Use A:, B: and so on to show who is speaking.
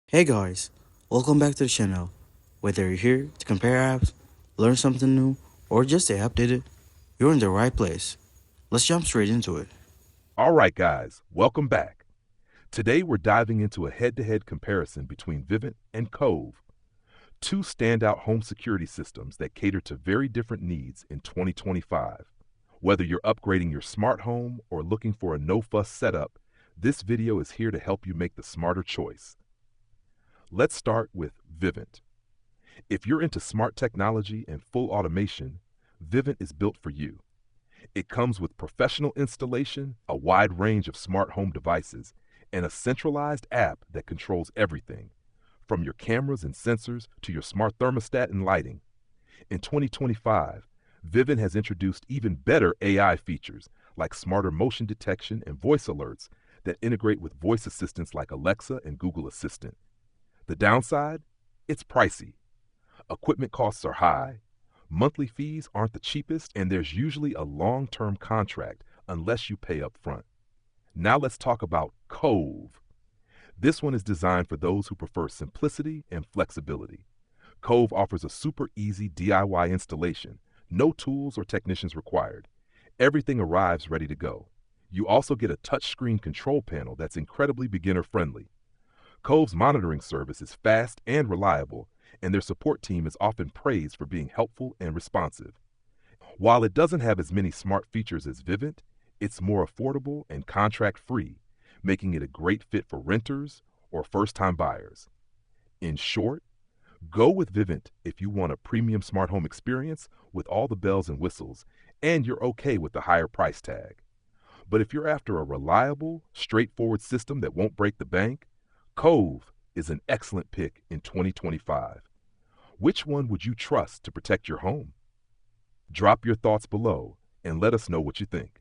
A: Hey guys, welcome back to the channel. Whether you're here to compare apps, learn something new, or just stay updated, you're in the right place. Let's jump straight into it.
B: All right, guys, welcome back. Today we're diving into a head-to-head comparison between Vivint and Cove, two standout home security systems that cater to very different needs in 2025. Whether you're upgrading your smart home or looking for a no-fuss setup, this video is here to help you make the smarter choice. Let's start with Vivint. If you're into smart technology and full automation, Vivint is built for you. It comes with professional installation, a wide range of smart home devices, and a centralized app that controls everything, from your cameras and sensors to your smart thermostat and lighting. In 2025, Vivint has introduced even better AI features like smarter motion detection and voice alerts that integrate with voice assistants like Alexa and Google Assistant. The downside? It's pricey. Equipment costs are high, monthly fees aren't the cheapest, and there's usually a long-term contract unless you pay up front. Now let's talk about Cove. This one is designed for those who prefer simplicity and flexibility. Cove offers a super easy DIY installation, no tools or technicians required. Everything arrives ready to go. You also get a touchscreen control panel that's incredibly beginner-friendly. Cove's monitoring service is fast and reliable, and their support team is often praised for being helpful and responsive. While it doesn't have as many smart features as Vivint, it's more affordable and contract-free, making it a great fit for renters or first-time buyers. In short, go with Vivint if you want a premium smart home experience with all the bells and whistles, and you're okay with the higher price tag. But if you're after a reliable, straightforward system that won't break the bank, Cove is an excellent pick in 2025. Which one would you trust to protect your home? Drop your thoughts below and let us know what you think.